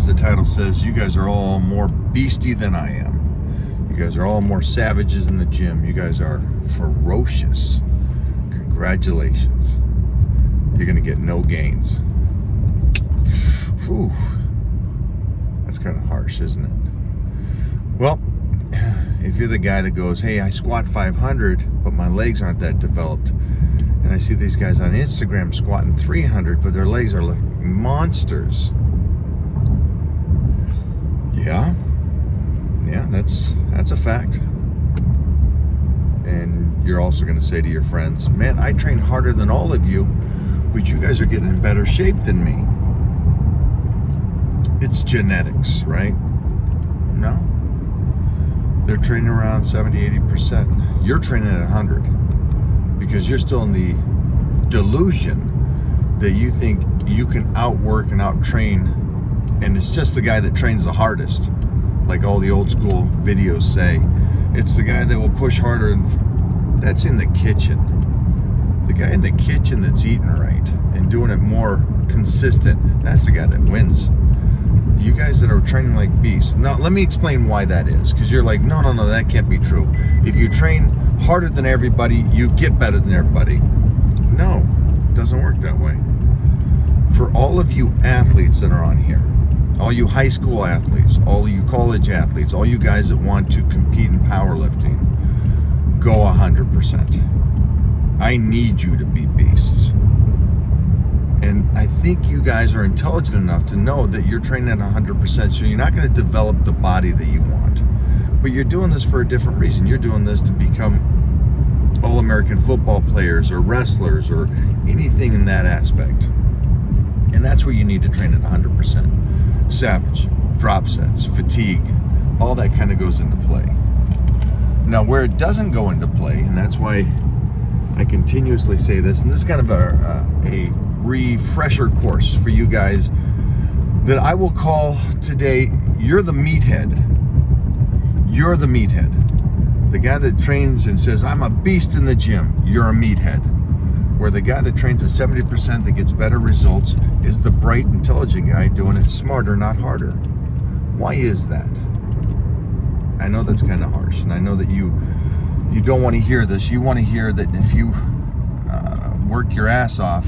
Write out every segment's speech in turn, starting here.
as the title says, you guys are all more beastie than I am. You guys are all more savages in the gym. You guys are ferocious. Congratulations. You're gonna get no gains. Whew. That's kind of harsh, isn't it? Well, if you're the guy that goes, hey, I squat 500, but my legs aren't that developed, and I see these guys on Instagram squatting 300, but their legs are like monsters. Yeah, that's a fact. And you're also going to say to your friends, man, I train harder than all of you, but you guys are getting in better shape than me. It's genetics, right? No. They're training around 70-80%. You're training at 100 because you're still in the delusion that you think you can outwork and out-train, and it's just the guy that trains the hardest, like all the old school videos say. It's the guy that will push harder, and that's in the kitchen. The guy in the kitchen that's eating right and doing it more consistent, that's the guy that wins. You guys that are training like beasts. Now, let me explain why that is, because you're like, no, that can't be true. If you train harder than everybody, you get better than everybody. No, it doesn't work that way. For all of you athletes that are on here, all you high school athletes, all you college athletes, all you guys that want to compete in powerlifting, go 100%. I need you to be beasts. And I think you guys are intelligent enough to know that you're training at 100%, so you're not going to develop the body that you want. But you're doing this for a different reason. You're doing this to become all-American football players or wrestlers or anything in that aspect. And that's where you need to train at 100%. Savage, drop sets, fatigue, all that kind of goes into play. Now, where it doesn't go into play, and that's why I continuously say this, and this is kind of a refresher course for you guys that I will call today, you're the meathead. You're the meathead. The guy that trains and says, I'm a beast in the gym, you're a meathead. Where the guy that trains at 70% that gets better results is the bright, intelligent guy doing it smarter, not harder. Why is that? I know that's kind of harsh, and I know that you don't want to hear this. You want to hear that if you work your ass off,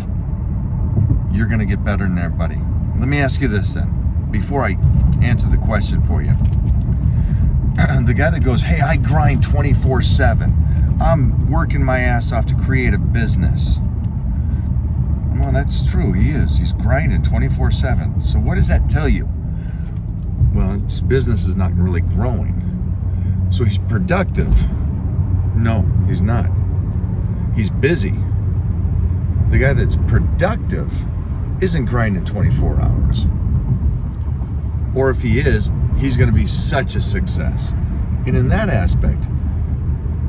you're going to get better than everybody. Let me ask you this then, before I answer the question for you. The guy that goes, hey, I grind 24/7. I'm working my ass off to create a business. Well, that's true. He is. He's grinding 24/7. So what does that tell you? Well, his business is not really growing. So he's productive. No, he's not. He's busy. The guy that's productive isn't grinding 24 hours. Or if he is, he's going to be such a success. And in that aspect,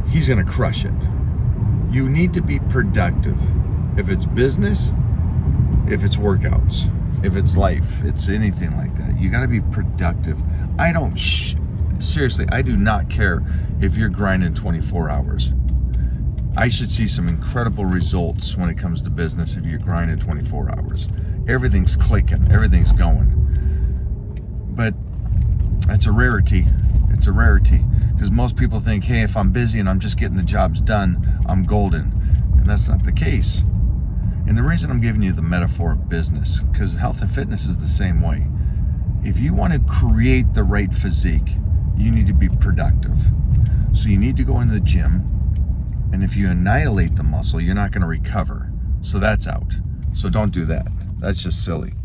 he's going to crush it. You need to be productive. If it's business, if it's workouts, if it's life, it's anything like that. You got to be productive. Seriously, I do not care if you're grinding 24 hours. I should see some incredible results when it comes to business if you're grinding 24 hours. Everything's clicking, everything's going. But it's a rarity. It's a rarity. Because most people think, hey, if I'm busy and I'm just getting the jobs done, I'm golden. And that's not the case. And the reason I'm giving you the metaphor of business, because health and fitness is the same way. If you want to create the right physique, you need to be productive. So you need to go into the gym, and if you annihilate the muscle, you're not going to recover. So that's out. So don't do that. That's just silly.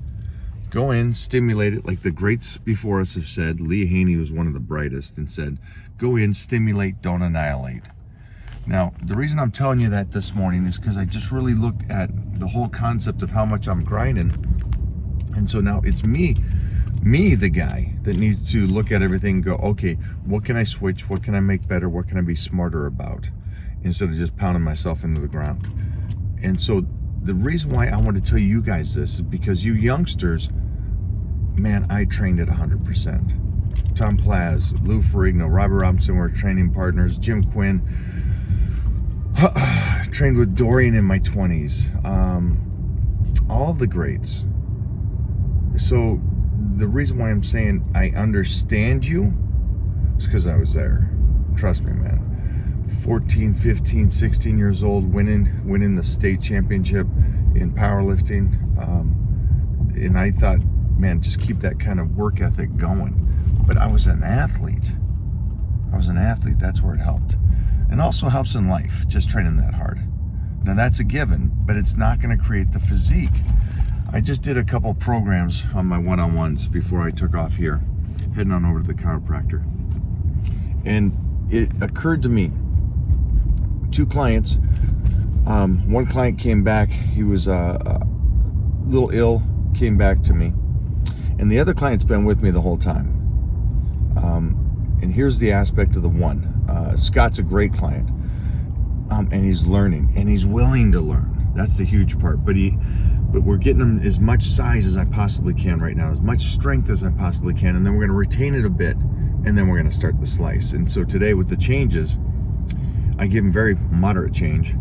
Go in, stimulate it, like the greats before us have said. Lee Haney was one of the brightest and said, go in, stimulate, don't annihilate. Now, the reason I'm telling you that this morning is because I just really looked at the whole concept of how much I'm grinding. And so now it's me, the guy that needs to look at everything and go, okay, what can I switch? What can I make better? What can I be smarter about? Instead of just pounding myself into the ground. And so the reason why I want to tell you guys this is because you youngsters, man, I trained at 100%. Tom Plaz, Lou Ferrigno, Robert Robinson were training partners, Jim Quinn. Trained with Dorian in my 20s. All the greats. So the reason why I'm saying I understand you is because I was there. Trust me, man. 14, 15, 16 years old, winning the state championship in powerlifting. And I thought, man, just keep that kind of work ethic going. But I was an athlete. That's where it helped. And also helps in life, just training that hard. Now that's a given, but it's not going to create the physique. I just did a couple programs on my one-on-ones before I took off here, heading on over to the chiropractor. And it occurred to me, 2 clients, one client came back, he was a little ill, came back to me. And the other client's been with me the whole time. And here's the aspect of the one. Scott's a great client. And he's learning, and he's willing to learn. That's the huge part. But we're getting him as much size as I possibly can right now, as much strength as I possibly can, and then we're gonna retain it a bit, and then we're gonna start the slice. And so today with the changes, I give him very moderate change.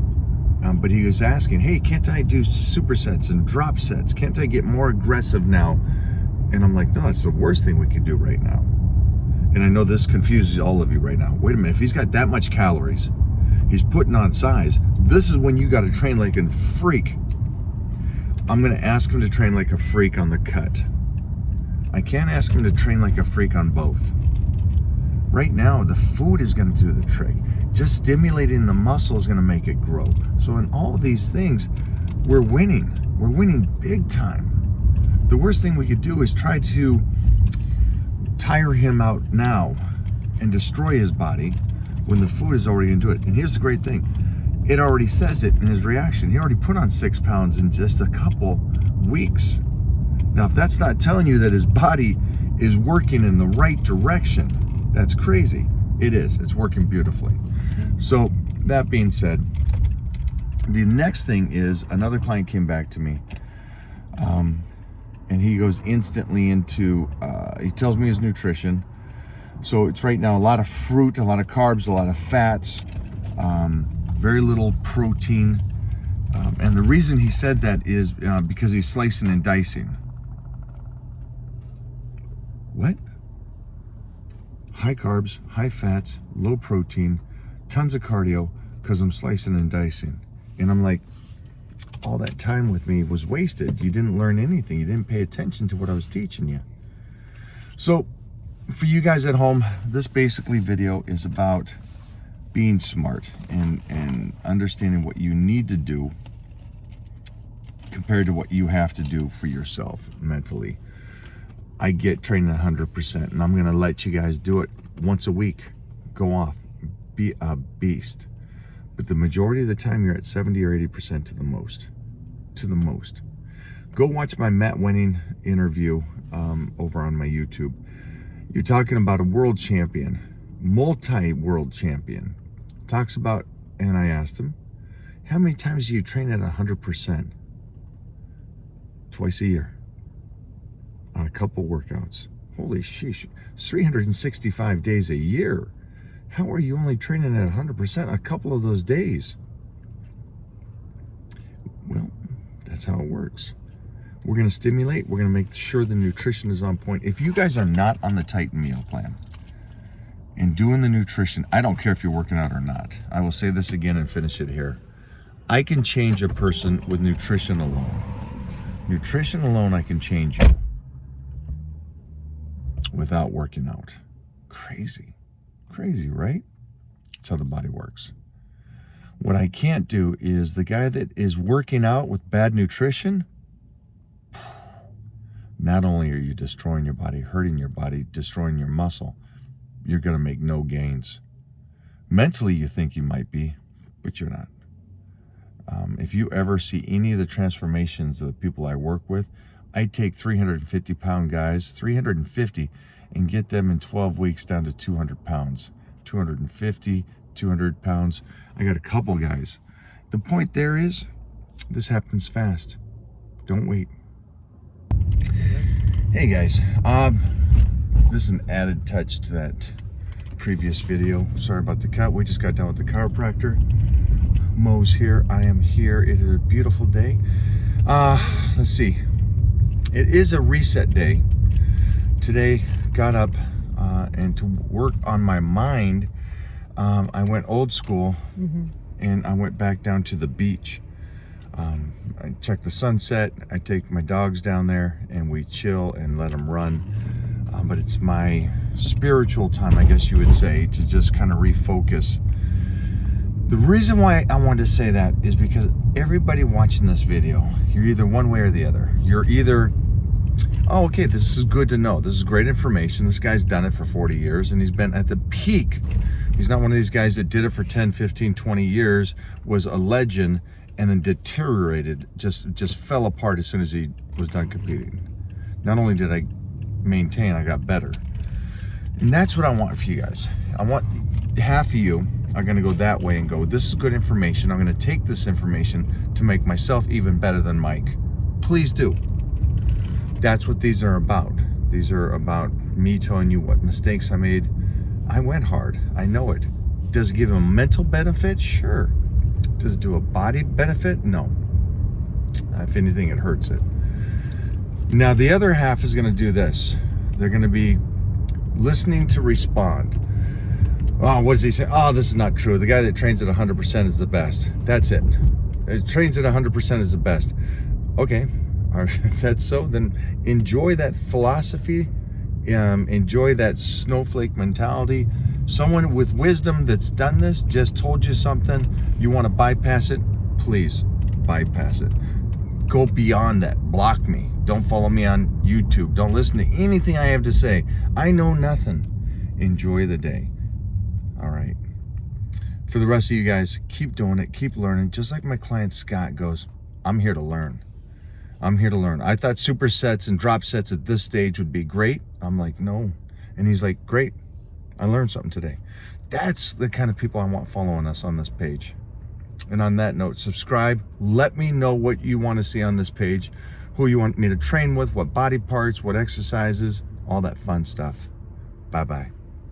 But he was asking, hey, can't I do supersets and drop sets? Can't I get more aggressive now? And I'm like, no, that's the worst thing we could do right now. And I know this confuses all of you right now. Wait a minute, if he's got that much calories, he's putting on size, this is when you got to train like a freak. I'm going to ask him to train like a freak on the cut. I can't ask him to train like a freak on both. Right now, the food is going to do the trick. Just stimulating the muscle is going to make it grow. So in all of these things, we're winning. We're winning big time. The worst thing we could do is try to tire him out now and destroy his body when the food is already into it. And here's the great thing. It already says it in his reaction. He already put on 6 pounds in just a couple weeks. Now, if that's not telling you that his body is working in the right direction, that's crazy. It is. It's working beautifully. So that being said, the next thing is another client came back to me, and he goes instantly into, he tells me his nutrition. So it's right now a lot of fruit, a lot of carbs, a lot of fats, very little protein. And the reason he said that is because he's slicing and dicing. What? High carbs, high fats, low protein, tons of cardio, because I'm slicing and dicing. And I'm like, all that time with me was wasted. You didn't learn anything. You didn't pay attention to what I was teaching you. So for you guys at home, this basically video is about being smart and understanding what you need to do compared to what you have to do for yourself mentally. I get training 100%, and I'm going to let you guys do it once a week. Go off, be a beast. But the majority of the time, you're at 70 or 80% to the most. Go watch my Matt Wenning interview over on my YouTube. You're talking about a world champion, multi-world champion. Talks about, and I asked him, how many times do you train at 100%? Twice a year. On a couple workouts. Holy sheesh. 365 days a year. How are you only training at 100% a couple of those days? Well, that's how it works. We're going to stimulate. We're going to make sure the nutrition is on point. If you guys are not on the Titan meal plan and doing the nutrition, I don't care if you're working out or not. I will say this again and finish it here. I can change a person with nutrition alone. Nutrition alone, I can change you without working out. Crazy, right? That's how the body works. What I can't do is the guy that is working out with bad nutrition, not only are you destroying your body, hurting your body, destroying your muscle, you're going to make no gains. Mentally, you think you might be, but you're not. If you ever see any of the transformations of the people I work with, I take 350-pound guys, 350, and get them in 12 weeks down to 200 pounds. 250, 200 pounds. I got a couple guys. The point there is, this happens fast. Don't wait. Hey guys, this is an added touch to that previous video. Sorry about the cut. We just got done with the chiropractor. Mo's here. I am here. It is a beautiful day. Let's see. It is a reset day. today got up and to work on my mind, I went old school and I went back down to the beach. I check the sunset, I take my dogs down there and we chill and let them run. But it's my spiritual time, I guess you would say, to just kind of refocus. The reason why I wanted to say that is because everybody watching this video, you're either one way or the other. You're either, oh, okay, this is good to know. This is great information. This guy's done it for 40 years and he's been at the peak. He's not one of these guys that did it for 10, 15, 20 years, was a legend, and then deteriorated, just fell apart as soon as he was done competing. Not only did I maintain, I got better. And that's what I want for you guys. I want half of you are going to go that way and go, this is good information. I'm going to take this information to make myself even better than Mike. Please do. That's what these are about. These are about me telling you what mistakes I made. I went hard. I know it. Does it give a mental benefit? Sure. Does it do a body benefit? No. If anything, it hurts it. Now, the other half is going to do this. They're going to be listening to respond. Oh, what does he say? Oh, this is not true. The guy that trains at 100% is the best. That's it. It trains at 100% is the best. Okay, if that's so, then enjoy that philosophy. Enjoy that snowflake mentality. Someone with wisdom that's done this, just told you something, you want to bypass it, please bypass it. Go beyond that. Block me. Don't follow me on YouTube. Don't listen to anything I have to say. I know nothing. Enjoy the day. All right. For the rest of you guys, keep doing it. Keep learning. Just like my client Scott goes, I'm here to learn. I'm here to learn. I thought supersets and drop sets at this stage would be great. I'm like, no. And he's like, great. I learned something today. That's the kind of people I want following us on this page. And on that note, subscribe. Let me know what you want to see on this page, who you want me to train with, what body parts, what exercises, all that fun stuff. Bye-bye.